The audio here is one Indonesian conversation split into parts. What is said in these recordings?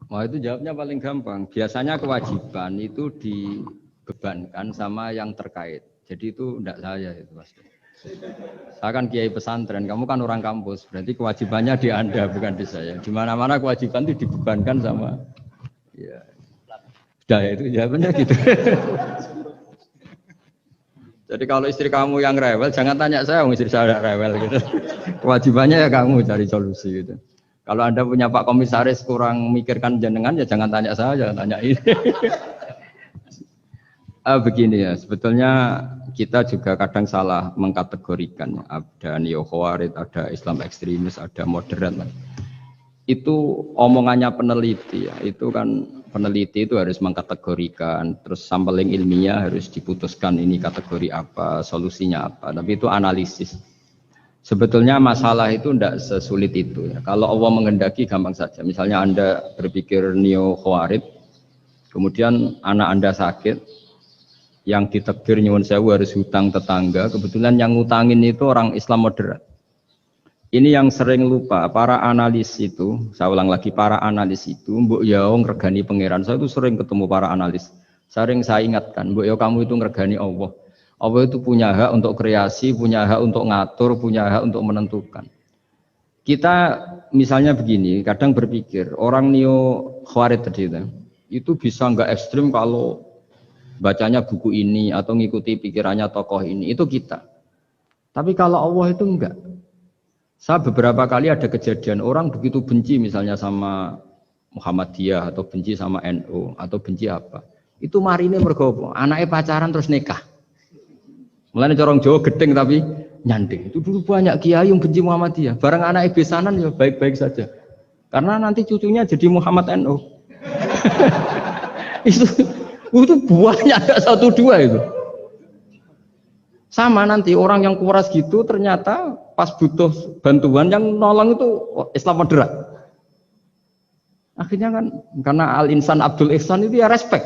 Wah itu jawabnya paling gampang. Biasanya kewajiban itu dibebankan sama yang terkait. Jadi itu tidak saya itu pasti. Saya kan kiai pesantren, kamu kan orang kampus, berarti kewajibannya di Anda bukan di saya. Di mana-mana kewajiban itu dibebankan sama, ya, sudah itu jawabannya gitu. Jadi kalau istri kamu yang rewel, jangan tanya saya, istri saya rewel gitu. Kewajibannya ya kamu cari solusi gitu. Kalau Anda punya Pak Komisaris kurang mikirkan jenengan, ya jangan tanya saya, jangan tanya ini. Begini ya, sebetulnya kita juga kadang salah mengkategorikan. Ada neo-khawarij, ada Islam ekstremis, ada moderat. Itu omongannya peneliti ya, itu kan peneliti itu harus mengkategorikan, terus sampling ilmiah harus diputuskan ini kategori apa, solusinya apa. Tapi itu analisis. Sebetulnya masalah itu tidak sesulit itu ya. Kalau Allah menghendaki gampang saja. Misalnya Anda berpikir neo-khawarij, kemudian anak Anda sakit, yang ditakdir nyuwun sewu harus hutang tetangga, kebetulan yang ngutangin itu orang Islam moderat. Ini yang sering lupa, para analis itu, saya ulang lagi, para analis itu, mbok ya ngregani pangeran, saya itu sering ketemu para analis, sering saya ingatkan, mbok ya kamu itu ngregani Allah. Allah itu punya hak untuk kreasi, punya hak untuk ngatur, punya hak untuk menentukan. Kita misalnya begini, kadang berpikir, orang neo-khawarij tadi itu bisa nggak ekstrim kalau bacanya buku ini atau ngikuti pikirannya tokoh ini, itu kita. Tapi kalau Allah itu enggak. Saya beberapa kali ada kejadian orang begitu benci misalnya sama Muhammadiyah atau benci sama NU atau benci apa. Itu marine mergo anaknya pacaran terus nikah. Mulane corong Jawa gedeng tapi nyanding. Itu dulu banyak kiai yang benci Muhammadiyah. Barang anaknya besanan ya baik-baik saja. Karena nanti cucunya jadi Muhammad NU. Itu buahnya ada 1-2 itu. Sama nanti orang yang kuras gitu ternyata pas butuh bantuan yang nolong itu Islam moderat. Akhirnya kan karena Al-Insan Abdul Ihsan itu ya respect.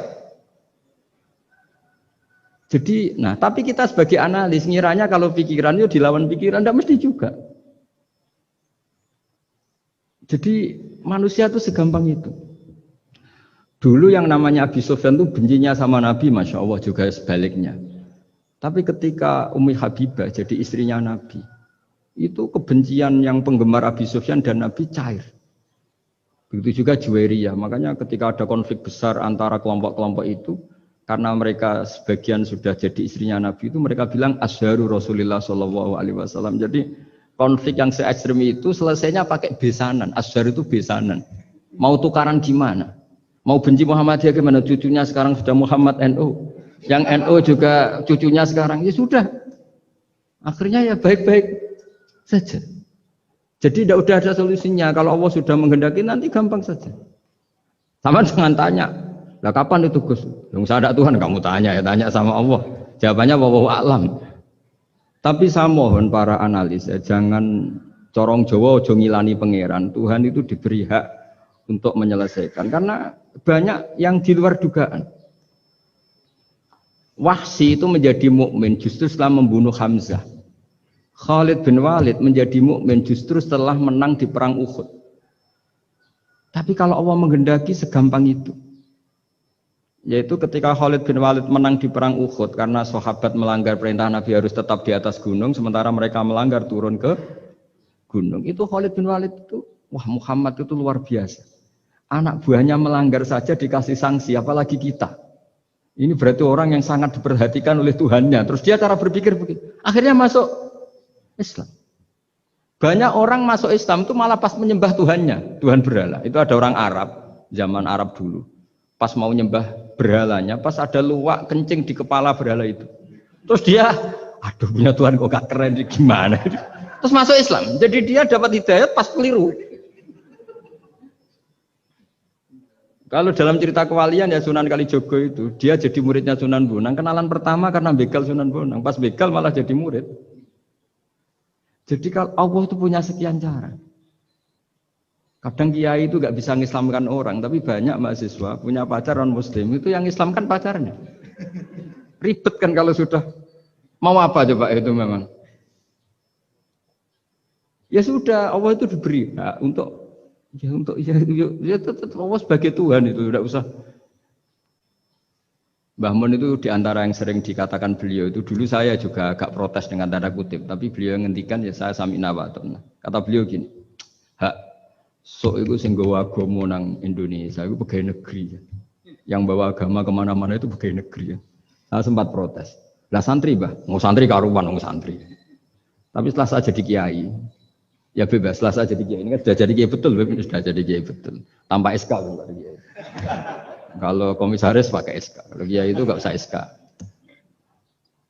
Jadi, nah tapi kita sebagai analis ngiranya kalau pikiran itu dilawan pikiran, tidak mesti juga. Jadi manusia itu segampang itu. Dulu yang namanya Abi Sufyan itu bencinya sama Nabi, Masya Allah juga sebaliknya. Tapi ketika Ummi Habibah jadi istrinya Nabi, itu kebencian yang penggemar Abi Sufyan dan Nabi cair. Begitu juga Juwairiyah. Makanya ketika ada konflik besar antara kelompok-kelompok itu, karena mereka sebagian sudah jadi istrinya Nabi itu, mereka bilang Asharu Rasulullah SAW. Jadi konflik yang se-ekstrem itu selesainya pakai besanan. Ashar itu besanan. Mau tukaran gimana? Mau benci Muhammadiyah gimana? Cucunya sekarang sudah Muhammad NU. Yang NU juga cucunya sekarang. Ya sudah. Akhirnya ya baik-baik saja. Jadi tidak udah ada solusinya. Kalau Allah sudah menghendaki nanti gampang saja. Sama jangan tanya. Lah kapan itu Gus? Yang sadar Tuhan kamu tanya ya, tanya sama Allah. Jawabannya wallahu a'lam. Tapi saya mohon para analis ya, jangan corong Jawa ojo ngilani pangeran. Tuhan itu diberi hak untuk menyelesaikan karena banyak yang di luar dugaan. Wahsy itu menjadi mukmin justru setelah membunuh Hamzah. Khalid bin Walid menjadi mukmin justru setelah menang di perang Uhud. Tapi kalau Allah menghendaki segampang itu. Yaitu ketika Khalid bin Walid menang di perang Uhud karena sahabat melanggar perintah Nabi harus tetap di atas gunung sementara mereka melanggar turun ke gunung. Itu Khalid bin Walid itu, wah Muhammad itu luar biasa. Anak buahnya melanggar saja dikasih sanksi, apalagi kita. Ini berarti orang yang sangat diperhatikan oleh Tuhannya. Terus dia cara berpikir begitu. Akhirnya masuk Islam. Banyak orang masuk Islam itu malah pas menyembah Tuhannya, Tuhan berhala. Itu ada orang Arab, zaman Arab dulu. Pas mau nyembah berhalanya, pas ada luwak kencing di kepala berhala itu. Terus dia, aduh punya Tuhan kok gak keren, gimana? Terus masuk Islam. Jadi dia dapat hidayat pas keliru. Kalau dalam cerita kewalian ya Sunan Kalijogo itu, dia jadi muridnya Sunan Bonang. Kenalan pertama karena begal Sunan Bonang. Pas begal malah jadi murid. Jadi kalau Allah itu punya sekian cara. Kadang kiai itu gak bisa mengislamkan orang, tapi banyak mahasiswa punya pacar non muslim itu yang islamkan pacarnya. Ribet kan kalau sudah mau apa coba itu memang. Ya sudah, Allah itu diberi hak untuk Ya untuk ya tetap Allah sebagai Tuhan itu tidak usah. Mbah Mun itu diantara yang sering dikatakan beliau itu dulu saya juga agak protes dengan tanda kutip, tapi beliau ngendikan ya saya sami'na wa ata'na. Kata beliau gini, hak sok itu sing gawa agama nang Indonesia itu pegawai negeri. Yang bawa agama kemana-mana itu pegawai negeri. Saya sempat protes. Lah santri bah, mau santri karuan, mau santri. Tapi setelah saya jadi kiai, ya bebas. Setelah saya jadi kiai ini kan sudah jadi kiai betul, sudah jadi kiai betul. Tanpa SK kan jadi kiai. Kalau komisaris pakai SK, kalau kiai itu nggak usah SK.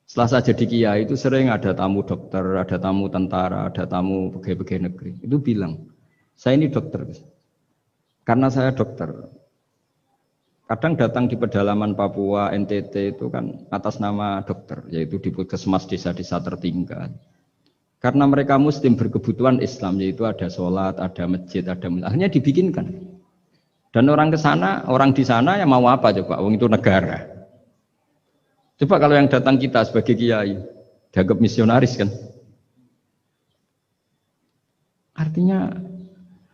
Setelah saya jadi kiai itu sering ada tamu dokter, ada tamu tentara, ada tamu pegawai-pegawai negeri. Itu bilang, saya ini dokter, karena saya dokter. Kadang datang di pedalaman Papua, NTT itu kan atas nama dokter, yaitu di puskesmas desa-desa tertinggal. Karena mereka Muslim berkebutuhan Islam, yaitu ada sholat, ada masjid, ada akhirnya dibikinkan. Dan orang ke sana, orang di sana yang mau apa coba? Wong itu negara. Coba kalau yang datang kita sebagai kiai, dianggap misionaris kan? Artinya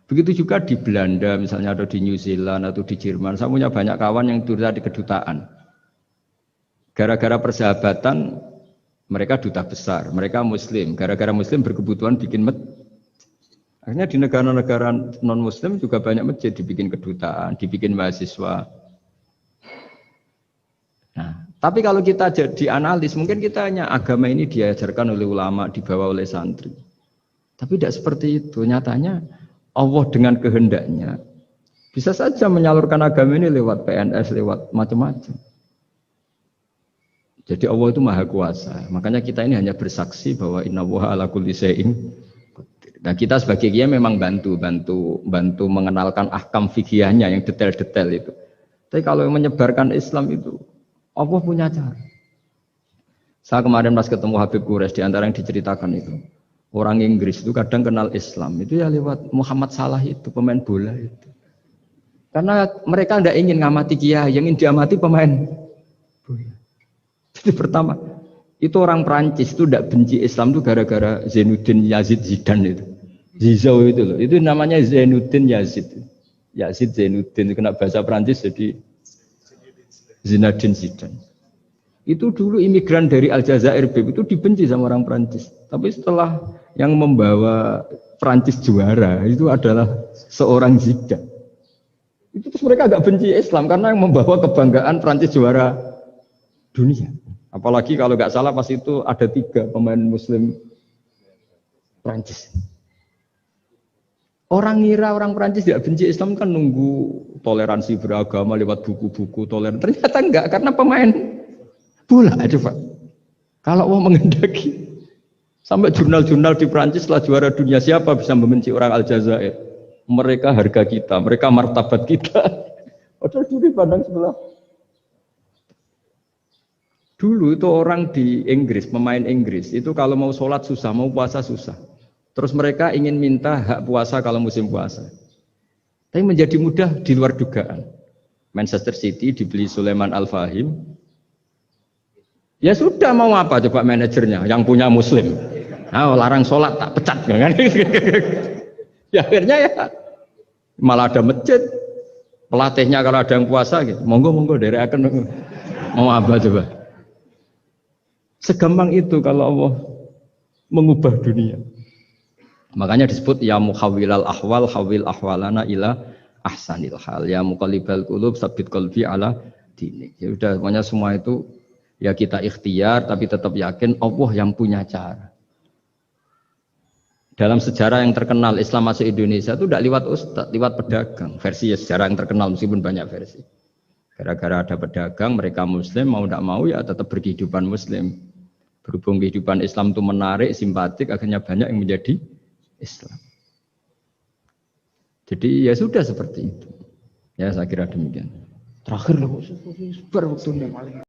begitu juga di Belanda misalnya atau di New Zealand atau di Jerman. Saya punya banyak kawan yang duta di kedutaan. Gara-gara persahabatan mereka duta besar, mereka Muslim. Gara-gara Muslim berkebutuhan bikin masjid. Akhirnya di negara-negara non-Muslim juga banyak masjid dibikin kedutaan, dibikin mahasiswa. Nah, tapi kalau kita jadi analis, mungkin kita hanya agama ini diajarkan oleh ulama, dibawa oleh santri. Tapi tidak seperti itu. Nyatanya Allah dengan kehendaknya bisa saja menyalurkan agama ini lewat PNS, lewat macam-macam. Jadi Allah itu maha kuasa. Makanya kita ini hanya bersaksi bahwa innallaha ala kulli syai'in. Nah kita sebagai kiai memang bantu mengenalkan ahkam fikihnya yang detail-detail itu. Tapi kalau menyebarkan Islam itu Allah punya cara. Saya kemarin pas ketemu Habib Quraisy di antara yang diceritakan itu. Orang Inggris itu kadang kenal Islam itu ya lewat Muhammad Salah itu pemain bola itu. Karena mereka tidak ingin ngamati kiai, yang ingin diamati pemain bola. Jadi pertama itu orang Prancis itu tidak benci Islam itu gara-gara Zainuddin Yazid Zidane itu. Zizou itu loh, itu namanya Zainuddin Yazid. Yazid Zainuddin kena bahasa Prancis jadi Zinedine Zidane. Itu dulu imigran dari Aljazair itu dibenci sama orang Prancis. Tapi setelah yang membawa Prancis juara itu adalah seorang Zidane. Itu terus mereka agak benci Islam karena yang membawa kebanggaan Prancis juara dunia. Apalagi kalau nggak salah pas itu ada 3 pemain Muslim Prancis. Orang ngira orang Prancis tidak benci Islam kan nunggu toleransi beragama lewat buku-buku toleran. Ternyata enggak karena pemain bola coba. Kalau mau mengendaki sampai jurnal-jurnal di Prancis setelah juara dunia siapa bisa membenci orang Aljazair? Mereka harga kita, mereka martabat kita. Padahal dulu pandang sebelah. Dulu itu orang di Inggris, pemain Inggris, itu kalau mau sholat susah, mau puasa susah. Terus mereka ingin minta hak puasa kalau musim puasa. Tapi menjadi mudah di luar dugaan. Manchester City dibeli Sulaiman Al-Fahim. Ya sudah mau apa coba manajernya yang punya muslim. Nah, larang sholat tak pecat. Kan? Ya akhirnya ya malah ada masjid. Pelatihnya kalau ada yang puasa, gitu, monggo dari akan mau apa coba. Segampang itu kalau Allah mengubah dunia. Makanya disebut ya muhawwilal ahwal hawil ahwalana ila ahsanil hal. Ya muqallibal qulub sabit qalbi ala dinik. Ya udah pokoknya semua itu ya kita ikhtiar tapi tetap yakin Allah yang punya cara. Dalam sejarah yang terkenal Islam masuk Indonesia itu tidak lewat ustadz, lewat pedagang. Versi ya sejarah yang terkenal meskipun banyak versi. Gara-gara ada pedagang mereka muslim mau tidak mau ya tetap berkehidupan muslim. Berhubung kehidupan Islam itu menarik, simpatik, akhirnya banyak yang menjadi Islam. Jadi ya sudah seperti itu. Ya saya kira demikian. Terakhir loh,